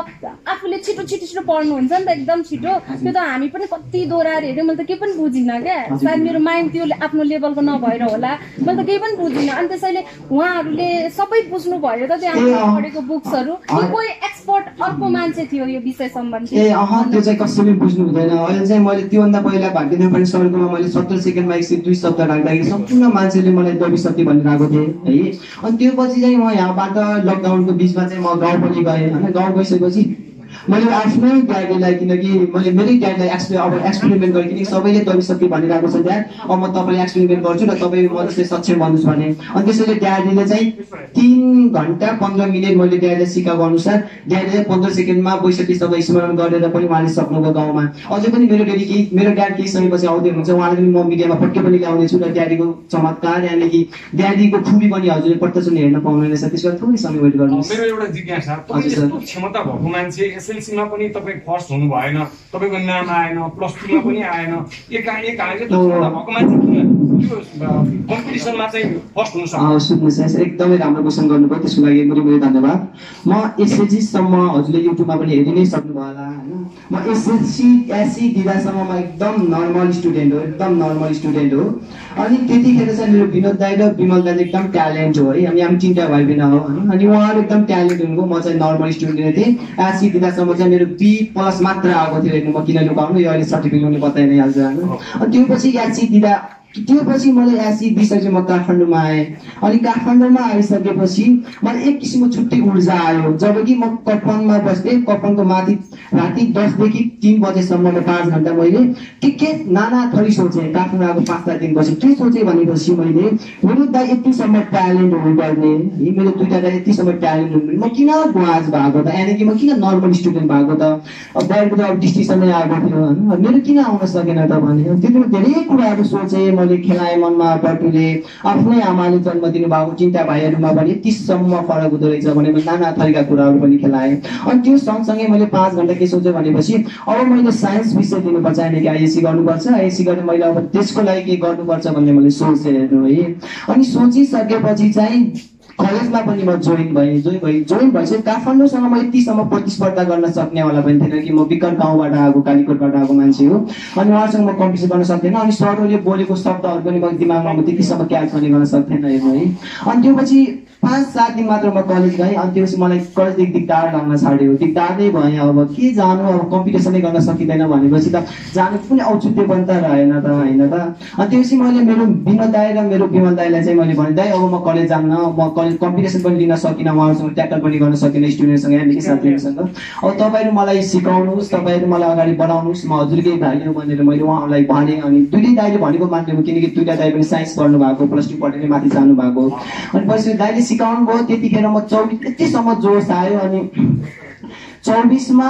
आफूले छिटो पढ्नुहुन्छ नि त एकदम छिटो त्यो त हामी पनि कति दोहोऱ्याएर हेऱ्यौँ मैले त केही पनि बुझिनँ क्या सायद मेरो माइन्ड त्यो आफ्नो लेभलको नभएर होला मैले त केही पनि बुझिनँ अनि त्यसैले उहाँहरूले सबै बुझ्नु भयो त त्यहाँ पढेको बुक्सहरू कोही एक्सपर्ट अर्को मान्छे थियो यो विषय सम्बन्धी त्यो चाहिँ कसैले बुझ्नु हुँदैन अहिले चाहिँ मैले त्योभन्दा पहिला भाग्य नेपाली सरकोमा मैले 17 सेकेन्डमा 102 शब्द राख्दाखेरि सम्पूर्ण मान्छेले मलाई दबिसक्ति भनेर आएको थिएँ है अनि त्यो पछि चाहिँ म यहाँबाट लकडाउनको बिचमा चाहिँ म गाउँ पनि गएँ होइन गाउँ गइसकेपछि मैले आफ्नै ड्याडीलाई किनकि मैले मेरै ड्याडीलाई एक्सपेरिमेन्ट गरेँ किनकि सबैले दबिसक्ति भनिरहेको छ ड्याड अब म तपाईँले एक्सपेरिमेन्ट गर्छु र तपाईँ म जस्तै सक्षम बन्नुहोस् भने अनि त्यसैले ड्याडीले चाहिँ 3 घण्टा 15 मिनट मैले ड्याडीलाई सिकाएको अनुसार ड्याडीले 15 सेकेन्डमा 62 शब्द स्मरण गरेर पनि उहाँले सक्नुभयो गाउँमा अझै पनि मेरो ड्याडी केही समयपछि आउँदै हुनुहुन्छ उहाँले पनि म मिडियामा पक्कै पनि ल्याउनेछु र ड्याडीको चमत्कार यानि कि ड्याडीको खुबी पनि हजुरले प्रत्यक्ष हेर्न पाउनुहुनेछ त्यसको थोरै समय वेट गर्नुहोस् मेरो एउटा जिज्ञासा तपाईको क्षमता भएको मान्छे एसएलसीमा पनि तपाईँ फर्स्ट हुनु भएन तपाईँको नाम आएन प्लस 2 मा पनि आएन एक आएर क्षमता भएको मान्छे कम्पिटिसनमा चाहिँ फर्स्ट हुन सक्छ सुन्नुहोस् एकदमै राम्रो क्वेसन गर्नुभयो त्यसको लागि मेरो धन्यवाद म एसएससी सम्म हजुरले युट्युबमा पनि हेरि नै सक्नुभयो होला हैन म एसएससी दिँदासम्म म एकदम नर्मल स्टुडेन्ट हो अनि त्यतिखेर चाहिँ मेरो विनोद दाइ र विमल दाइ एकदम ट्यालेन्ट हो है हामी 3टा भाइ बहिनी हो अनि उहाँहरू एकदम ट्यालेन्ट हुनुभयो म चाहिँ नर्मल स्टुडेन्ट थिएँ एसएससी दिँदासम्म चाहिँ मेरो B+ मात्र आएको थियो हेर्नु म किन लुकाउनु यो अहिले सर्टिफिकेट पनि बताइ नै हाल्छु हैन अनि त्यो पछि एसएससी दिँदा त्यो पछि मैले एसएससी दिइसकेपछि म काठमाडौँमा आएँ अनि काठमाडौँमा आइसकेपछि मलाई एक किसिमको छुट्टै ऊर्जा आयो जबकि म कपनमा बस्दै कपनको माथि राति 10 देखि 3 बजेसम्म 5 घण्टा मैले के नाना थरी सोचेँ काठमाडौँ आएको 5 दिनपछि के सोचेँ भनेपछि मैले मेरो दाइ यतिसम्म ट्यालेन्ट हुनुपर्ने मेरो 2टा दाइ यतिसम्म ट्यालेन्ट हुनुपर्ने म किन गुवाज भएको त यानि कि म किन नर्मल स्टुडेन्ट भएको त अब दाइको त अब डिस्टिङसनै आएको थियो हैन मेरो किन आउन सकेन त भने त्यतिमा धेरै कुराहरू सोचेँ मैले खेलाएँ मनमा बटुले आफ्नै आमाले जन्म दिनु भएको 3टा भाइहरूमा पनि यतिसम्म फरक हुँदो रहेछ भने मैले नाना थरीका कुराहरू पनि खेलाएँ अनि त्यो सँगसँगै मैले 5 घण्टा के सोचेँ भनेपछि अब मैले साइन्स विषय दिनुपर्छ यानि कि आइएससी गर्नुपर्छ आइएससी गरेर मैले अब त्यसको लागि के गर्नुपर्छ भन्ने मैले सोचेँ हेर्नु है अनि सोचिसकेपछि चाहिँ कलेजमा पनि म जोइन भएपछि काठमाडौँसँग म यतिसम्म प्रतिस्पर्धा गर्न सक्नेवाला पनि थिएन कि म विकट गाउँबाट आएको कालीकोटबाट आएको मान्छे हो अनि उहाँसँग म कम्पिटिसन गर्न सक्दैन अनि सरहरूले बोलेको शब्दहरू पनि म दिमागमा त्यतिसम्म क्याच पनि गर्न सक्दैन हेर्नु है अनि त्यो पछि 5-7 दिन मात्र म कलेज गएँ। अनि त्यसपछि मलाई कलेजदेखि दिगदार लाग्न छाड्यो, दिगदार नै भएँ। अब के जानु, अब कम्पिटिसनै गर्न सकिँदैन भनेपछि त जानु पनि औचित्य पनि त रहेन त, होइन त। अनि त्यसपछि मैले मेरो विमल दाई र मेरो विमल दाईलाई चाहिँ मैले भने, दाई अब म कलेज जान्न, म कलेज कम्पिटिसन पनि लिन सकिनँ, उहाँहरूसँग ट्याकल पनि गर्न सकिनँ स्टुडेन्टसँग, यहाँदेखि साथीहरूसँग। अब तपाईँहरू मलाई सिकाउनुहोस्, तपाईँहरू मलाई अगाडि बढाउनुहोस्, म हजुरकै भाइ हो भनेर मैले उहाँहरूलाई भनेँ। अनि दुइटै दाइले भनेको मान्नुभयो, किनकि दुइटा दाइ पनि साइन्स पढ्नु भएको, +2 पढेर माथि जानु भएको। अनि पछि दाइले सिकाउनु भयो। त्यतिखेर म 24 यतिसम्म जोस आयो। अनि 24 मा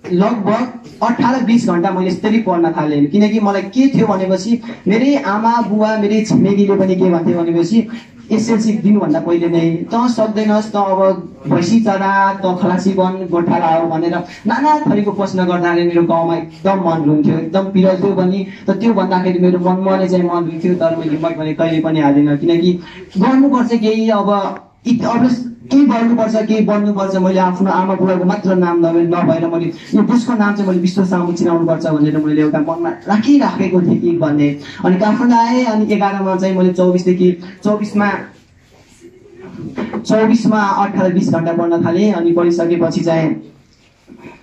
लगभग 18-20 घन्टा मैले यस्तरी पढ्न थालेँ। किनकि मलाई के थियो भनेपछि मेरै आमा बुवा मेरै छिमेकीले पनि के भन्थे भनेपछि एसएलसी दिनुभन्दा पहिले नै त सक्दैनस्, त अब भैँसी चरा, त खलासी बन, गोठा लाओ भनेर नाना थरीको प्रश्न गर्दाखेरि मेरो गाउँमा एकदम मन रुन्थ्यो, एकदम पिराउँथ्यो पनि। त त्यो भन्दाखेरि मेरो मनमा नै चाहिँ मन रुन्थ्यो। तर मैले हिम्मत भने कहिले पनि हालिनँ, किनकि गर्नुपर्छ केही, अब केही गर्नुपर्छ, केही बन्नुपर्छ। मैले आफ्नो आमा बुबाको मात्र नाम नभएर मैले यो देशको नाम चाहिँ मैले विश्व सामु चिनाउनुपर्छ भनेर मैले एउटा मनमा राखिराखेको थिएँ कि भन्ने। अनि काठमाडौँ आएँ। अनि 11 चाहिँ मैले 24 मा 18-20 घन्टा पढ्न थालेँ। अनि पढिसकेपछि चाहिँ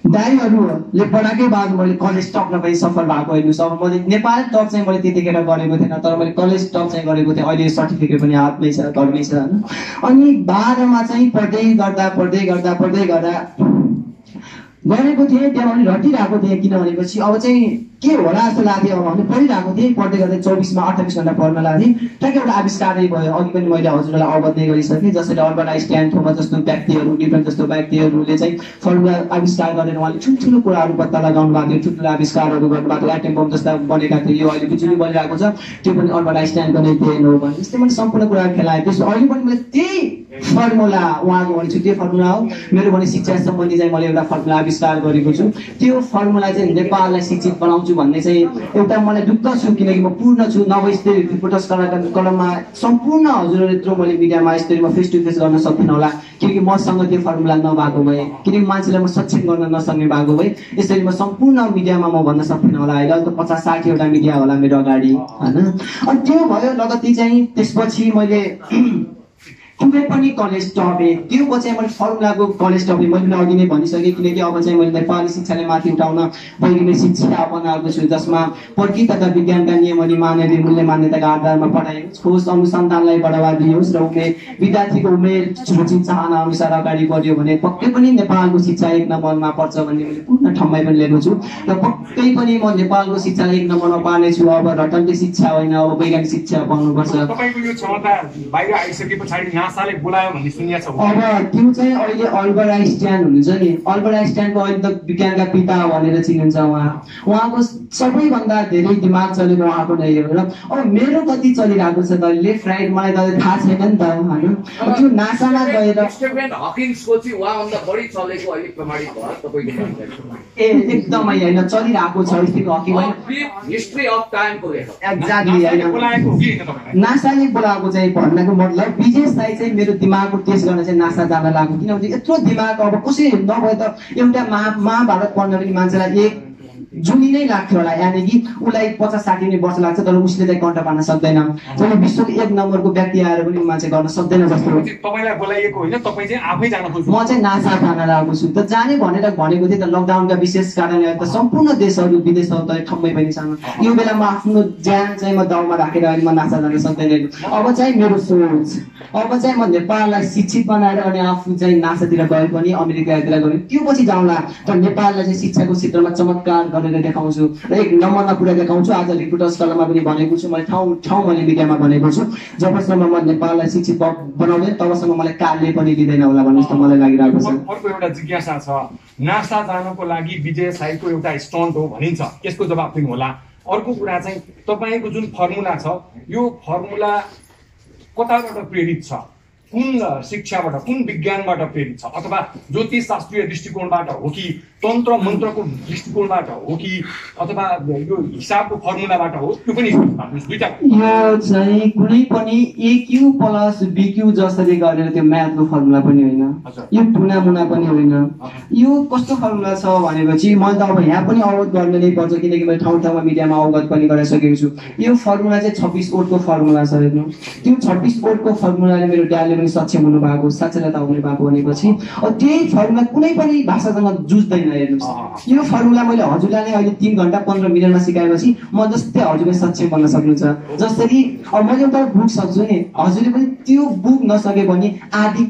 दाइहरूले पढाएकै बाद मैले कलेज टप नपाई सफल भएको हेर्नुहोस्। अब मैले नेपाल टप चाहिँ मैले त्यतिखेर गरेको थिएन, तर मैले कलेज टप चाहिँ गरेको थिएँ। अहिले सर्टिफिकेट पनि हातमै छ, घरमै छ होइन। अनि 12 मा चाहिँ पढ्दै गर्दा गरेको थिएँ। त्यहाँ पनि रटिरहेको थिएँ, किनभनेपछि अब चाहिँ के होला जस्तो लाग्थ्यो। अब भने पढिरहेको थिएँ, पढ्दै गर्दै 24 मा 28 घन्टा पढ्न लाग्थेँ। ट्याक्कै एउटा आविष्कारै भयो। अघि पनि मैले हजुरलाई अवगत नै गरिसकेँ। जसरी अल्बर्ट आइन्स्टाइन, थोमस जस्तो व्यक्तिहरू, न्युटन जस्तो व्यक्तिहरूले चाहिँ फर्मुला आविष्कार गरेर उहाँले ठुल्ठुलो कुराहरू पत्ता लगाउनु भएको थियो, ठुल्ठुलो आविष्कारहरू गर्नुभएको थियो। एटम बम जस्ता बनेका थियो। यो अहिले बिजुली बनिरहेको छ, त्यो पनि अल्बर्ट आइन्स्टाइनको नै देन हो भने जस्तै मैले सम्पूर्ण कुराहरू खेलाएँ। त्यसो अहिले पनि मैले त्यही फर्मुला उहाँको भनेको छु, त्यो फर्मुला हो मेरो भने शिक्षा सम्बन्धी चाहिँ मैले एउटा फर्मुला आविष्कार गरेको छु। त्यो फर्मुला चाहिँ नेपाललाई शिक्षित बनाउँछु भन्ने चाहिँ एउटा मलाई दुःख छु, किनकि म पूर्ण छु। नभए यस्तै रिपोर्टर्स कलममा सम्पूर्ण हजुरहरू यत्रो मैले मिडियामा यस्तरी म फेस टु फेस गर्न सक्दिनँ होला, किनकि मसँग त्यो फर्मुला नभएको भए, किनकि मान्छेलाई म सक्षम गर्न नसक्ने भएको भए यसरी म सम्पूर्ण मिडियामा म भन्न सक्दिनँ होला। अहिले त 50-60 वटा मिडिया होला मेरो अगाडि, होइन। अनि त्यो भयो लगत्तै चाहिँ त्यसपछि मैले कुनै पनि कलेज टपेँ। त्यो पछि मैले फर्मुलाको कलेज टपेँ। मैले अघि नै भनिसकेँ, किनकि अब चाहिँ मैले नेपाली शिक्षालाई माथि उठाउन वैज्ञानिक शिक्षा अपनाएको छु, जसमा प्रकृति तथा विज्ञानका नियम अनि मानवीय मूल्य मान्यताका आधारमा पढाइयोस्, खोज अनुसन्धानलाई बढावा दियोस् र विद्यार्थीको उमेर रुचि चाहना अनुसार अगाडि बढ्यो भने पक्कै पनि नेपालको शिक्षा 1 नम्बरमा पर्छ भन्ने मैले पूर्ण ठाउँमै पनि लिएको छु। र पक्कै पनि म नेपालको शिक्षा 1 नम्बरमा पार्नेछु। अब रटन्ते शिक्षा होइन, अब वैज्ञानिक शिक्षा पाउनुपर्छ। तपाईँको यो क्षमता बाहिर आइसके पछाडि नासाले बोलायो भन्ने सुनिएको छ। अब त्यो चाहिँ अहिले अल्बर्ट आइन्स्टाइन हुनुहुन्छ नि, अल्बर्ट आइन्स्टाइनको अहिले त विज्ञानका पिता भनेर चिनिन्छ। उहाँको सबैभन्दा धेरै दिमाग चलेको उहाँको नै हो। र अब मेरो कति चलिरहेको छ त लेफ्ट राइट मलाई त थाहा छैन नि त, होइन। त्यो नासामा गएर स्टिफेन हकिन्सको चाहिँ उहाँभन्दा बढी चलेको अहिले प्रमाणित भयो तपाईँको ए एकदमै होइन चलिरहेको छ स्टिफेन हकिङ। हिस्ट्री अफ टाइमको लेखक एक्ज्याक्टली होइन, नासाले बोलाएको चाहिँ भन्नको मतलब विजय साई चाहिँ मेरो दिमागको टेस्ट गर्न चाहिँ नासा जान लाग्यो, किनभने यत्रो दिमाग अब कसै नभए त एउटा महाभारत पढ्न पनि मान्छेलाई एक जुनी नै लाग्थ्यो होला, यानि कि उसलाई 50-60 वर्ष लाग्छ, तर उसले चाहिँ कन्ट्रोल पार्न सक्दैन। जब विश्वको 1 नम्बरको व्यक्ति आएर पनि मान्छे गर्न सक्दैन जस्तो। तपाईँलाई बोलाइएको होइन, तपाईँ चाहिँ आफै जान खोज्नु? म चाहिँ नासा जान लागेको छु। त जाने भनेर भनेको थिएँ, त लकडाउनका विशेष कारणले त सम्पूर्ण देशहरू विदेशहरू त ठम्मै पनि छन्। यो बेला म आफ्नो ज्यान चाहिँ म दाउमा राखेर अहिले म नासा जान सक्दैन। अब चाहिँ मेरो सोच, अब चाहिँ म नेपाललाई शिक्षित बनाएर अनि आफू चाहिँ नासातिर गए पनि अमेरिकातिर गए त्यो पछि जाउँला, तर नेपाललाई चाहिँ शिक्षाको क्षेत्रमा चमत्कार गरेर देखाउँछु र 1 नम्बरमा पुरा देखाउँछु। आज रिपोर्टर्स कलममा पनि भनेको छु, मैले ठाउँ मैले मिडियामा भनेको छु, जबसम्म म नेपाललाई शिक्षित बनाउँदैन तबसम्म मलाई कालले पनि दिँदैन होला भन्ने जस्तो मलाई लागिरहेको छ। अर्को एउटा जिज्ञासा छ, नासा जानको लागि विजय साईको एउटा स्टन्ट हो भनिन्छ, यसको जवाब दिनु होला। अर्को कुरा चाहिँ तपाईँको जुन फर्मुला छ, यो फर्मुला कताबाट प्रेरित छ? कुन शिक्षाबाट, कुन विज्ञानबाट प्रेरित छ? अथवा ज्योतिष शास्त्रीय दृष्टिकोणबाट हो कि तन्त्र मन्त्रको दृष्टिकोणबाट हो कि अथवा यो हिसाबको फर्मुलाबाट हो? त्यो पनि दुईटा। यो चाहिँ कुनै पनि AQ + BQ जसरी गरेर त्यो म्याथको फर्मुला पनि होइन, यो टुनामुना पनि होइन। यो कस्तो फर्मुला छ भनेपछि मैले त अब यहाँ पनि अवगत गर्न नै पर्छ, किनकि मैले ठाउँ ठाउँमा मिडियामा अवगत पनि गराइसकेको छु। यो फर्मुला चाहिँ 26 वोटको फर्मुला छ। हेर्नु, त्यो 26 वोटको फर्मुलाले मेरो ड्याडले पनि सक्षम हुनु भएको, साक्षरता हुनु भएको भनेपछि त्यही फर्मुला कुनै पनि भाषासँग जुझ्दैन। हेर्नुहोस्, यो फर्मुला मैले हजुरलाई नै अहिले 3 घण्टा 15 मिनटमा सिकाएपछि म जस्तै हजुरले सक्षम बन्न सक्नुहुन्छ। जसरी मैले एउटा बुक सक्छु नि, हजुरले पनि त्यो बुक नसके भने आदि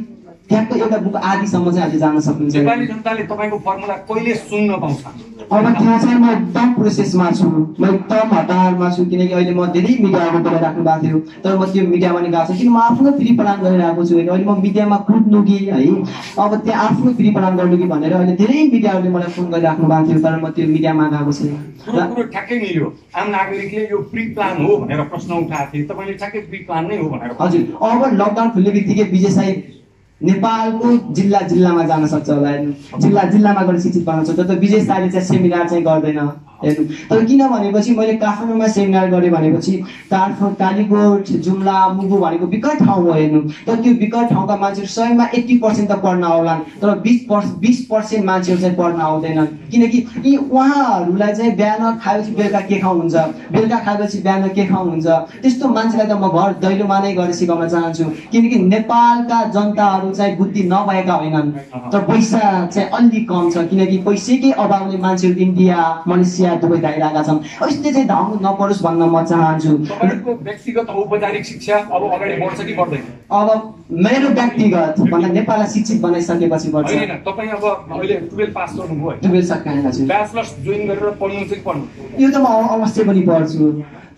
ठ्याक्क एउटा बुक आदिसम्म चाहिँ हजुर जान सक्नुहुन्छ। नेपाली जनताले तपाईँको फर्मुला कहिले सुन्न पाउँछ? अब त्यो चाहिँ म एकदम प्रोसेसमा छु, म एकदम हतारमा छु, किनकि अहिले म धेरै मिडियामा बोलाइराख्नु भएको थियो, तर म त्यो मिडियामा नि गएको छु किन म आफ्नो फ्री प्लान गरिरहेको छु। अहिले म मिडियामा कुद्नु कि है, अब त्यहाँ आफ्नो फ्री प्लान गर्नु कि भनेर अहिले धेरै मिडियाहरूले मलाई फोन गरिराख्नु भएको थियो, तर म त्यो मिडियामा गएको छैन। कुरो ठ्याक्कै मिल्यो। आम नागरिकले यो प्री प्लान हो भनेर प्रश्न उठाएको थियो, तपाईँले ठ्याक्कै प्री प्लान नै हो भनेर। हजुर, अब लकडाउन खुल्ने बित्तिकै विजय साई नेपालको जिल्ला जिल्लामा जान सक्छ होला। हेर्नु, जिल्ला जिल्लामा गएर शिक्षित बनाउन सक्छ। तर विजय साईले चाहिँ सेमिनार चाहिँ गर्दैन। हेर्नु, तर किन भनेपछि मैले काठमाडौँमा सेमिनार गरेँ भनेपछि कालीकोट, जुम्ला, मुगु भनेको विकट ठाउँ हो। हेर्नु, तर त्यो विकट ठाउँका मान्छेहरू 100मा 80% त पढ्न आउलान्, तर 20% मान्छेहरू चाहिँ पढ्न आउँदैनन्। किनकि यी उहाँहरूलाई चाहिँ बिहान खाएपछि बेलुका के खानुहुन्छ, बेलुका खाएपछि बिहान के खानुहुन्छ, त्यस्तो मान्छेलाई त म घर दैलोमा नै गएर सिकाउन चाहन्छु। किनकि नेपालका जनताहरू चाहिँ बुद्धि नभएका होइनन्, तर पैसा चाहिँ अलि कम छ। किनकि पैसाकै अभावले मान्छेहरू इन्डिया, मलेसिया, दुबई धाइरहेका छन्। यस्तो चाहिँ धाउनु नपरोस् भन्न म चाहन्छु। तपाईँको व्यक्तिगत औपचारिक शिक्षा अब अगाडि बढ्छ कि बढ्दैन? अब मेरो व्यक्तिगत भन्दा नेपाललाई शिक्षित बनाइसकेपछि बढ्छ। होइन, तपाईँ अब अहिले 12 पास गर्नुभयो, 12 सकाएन छु, ब्याचलर्स जोइन गरेर पढ्नु चाहिँ पढ्नु? यो त म अवश्य पनि पढ्छु,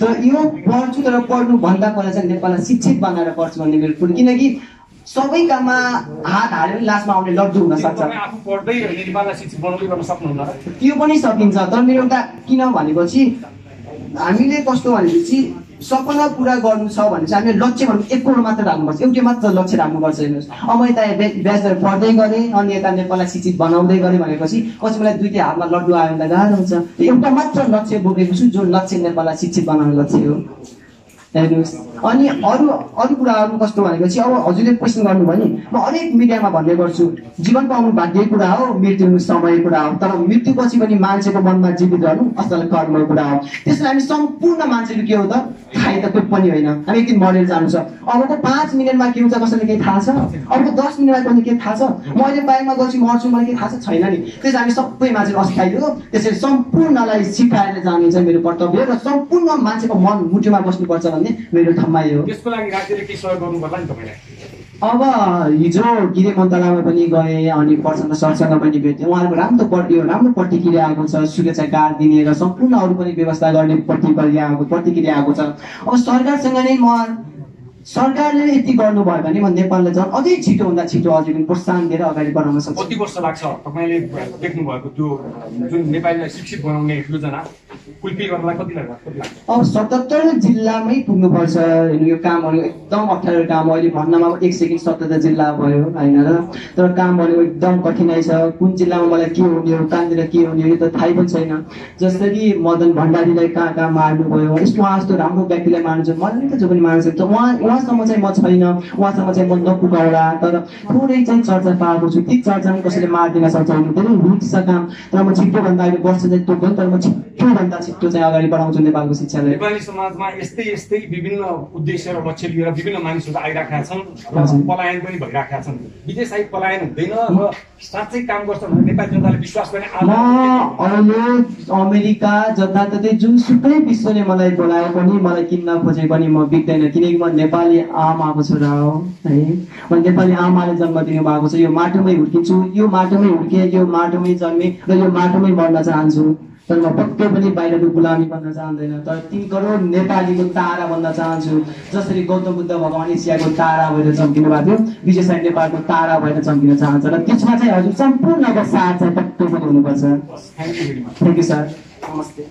तर यो पढ्छु तर पढ्नु भन्दा पहिला चाहिँ नेपाललाई शिक्षित बनाएर पढ्छु भन्ने मेरो कुरो। किनकि सबै काममा हात हालेर लास्टमा आउने लड्डु हुन सक्छ। आफू पढ्दै नेपाललाई शिक्षित बनाउँदै गर्न सक्नुहुन्न? त्यो पनि सकिन्छ, तर मेरो एउटा किन भनेपछि हामीले कस्तो भनेपछि सपना पुरा गर्नु छ भने चाहिँ हामीले लक्ष्य भन्नु 1 करोड मात्र राख्नुपर्छ, एउटै मात्र लक्ष्य राख्नुपर्छ। हेर्नुहोस्, अब म यता ब्याचलर पढ्दै गरेँ अनि यता नेपाललाई शिक्षित बनाउँदै गरेँ भनेपछि पछि मलाई दुईटै हातमा लड्डु आयो भने गाह्रो हुन्छ। एउटा मात्र लक्ष्य बोकेको छु, जो लक्ष्य नेपाललाई शिक्षित बनाउने लक्ष्य हो। हेर्नुहोस्, अनि अरू कुराहरू कस्तो भनेपछि अब हजुरले क्वेसन गर्नुभयो नि, म हरेक मिडियामा भन्ने गर्छु, जीवन पाउनु भाग्य कुरा हो, मृत्यु समय कुरा हो, तर मृत्युपछि पनि मान्छेको मनमा जीवित रहनु असल कर्मको कुरा हो। त्यसलाई हामी सम्पूर्ण मान्छेहरू के हो त, खाइ त कोही पनि होइन, हामी एक दिन मरेर जानु छ। अबको 5 मिनटमा के हुन्छ कसैले केही थाहा छ? अबको 10 मिनटमा कसैले केही थाहा छ? म अहिले बाइकमा गएपछि मर्छु मलाई केही थाहा छ? छैन नि। त्यसै हामी सबै मान्छेहरू अस्थायी हो, त्यसरी सम्पूर्णलाई सिकाएर जानु चाहिँ मेरो कर्तव्य र सम्पूर्ण मान्छेको मन मुटुमा बस्नुपर्छ भन्ने मेरो ठम्माइ हो। त्यसको लागि राज्यले के सहयोग गर्नु पर्ला नि तपाईलाई? अब हिजो गृह मन्त्रालयमा पनि गएँ अनि प्रचण्ड सरसँग पनि भेटेँ, उहाँहरूको राम्रो प्रतिक्रिया आएको छ, सुरक्षा गार्ड दिने र सम्पूर्ण अरू पनि व्यवस्था गर्ने प्रतिक्रिया आएको छ। अब सरकारसँग नै सरकारले यति गर्नुभयो भने म नेपाललाई झन् अझै छिटोभन्दा छिटो अझै पनि प्रोत्साहन दिएर अगाडि बढाउन सक्छु। कति वर्ष लाग्छ तपाईँले देख्नु भएको त्यो जुन नेपालीलाई शिक्षित बनाउने योजना फुलफिल गर्नलाई कति लाग्छ? अब 77 जिल्लामै पुग्नुपर्छ। यो कामहरू एकदम अप्ठ्यारो काम हो। अहिले भन्नमा 1 सेकेन्ड 77 जिल्ला भयो होइन र, तर काम भनेको एकदम कठिनाइ छ। कुन जिल्लामा मलाई के हुने हो, कहाँनिर के हुने हो यो त थाहै पनि छैन। जसरी मदन भण्डारीलाई कहाँ मार्नु भयो, उहाँ जस्तो राम्रो व्यक्तिलाई मार्नु छ, मलाई त जो पनि मार्नु सक्छ, उहाँसम्म चाहिँ म छैन, उहाँसम्म चाहिँ म नपुगाउला, तर थोरै चाहिँ चर्चा पाएको छु। ती चर्चामा कसैले मारिदिन सक्छ भने धेरै रुच्छ काम, तर म छिटोभन्दा अहिले वर्ष चाहिँ तोक्नु, तर म छिटोभन्दा छिटो चाहिँ अगाडि बढाउँछु नेपालको शिक्षालाई। नेपाली समाजमा यस्तै विभिन्न उद्देश्य र लक्ष्य लिएर विभिन्न मानिसहरू आइरहेका छन्, पलायन पनि भइरहेका छन्। विजय साई पलायन हुँदैन र साँच्चै काम गर्छ भने नेपाली जनताले विश्वास गर्ने म अहिले अमेरिका जताततै जुनसुकै विश्वले मलाई बोलाए पनि मलाई किन्न खोजे पनि म बित्दैन, किनकि म नेपाली आमाको छोरा हो है। म नेपाली आमाले जन्म दिनु भएको छ, यो माटोमै हुर्किन्छु, यो माटोमै हुर्केँ, यो माटोमै जन्मेँ र यो माटोमै मर्न चाहन्छु। तर म पक्कै पनि बाहिरको गुलामी बन्न चाहँदैन, तर 3 करोड नेपालीको तारा बन्न चाहन्छु। जसरी गौतम बुद्ध भगवान एसियाको तारा भएर चम्किनु भएको थियो, विजय साई नेपालको तारा भएर चम्किन चाहन्छ र त्यसमा चाहिँ हजुर सम्पूर्णको साथ चाहिँ पक्कै पनि हुनुपर्छ। थ्याङ्क यू सर, नमस्ते।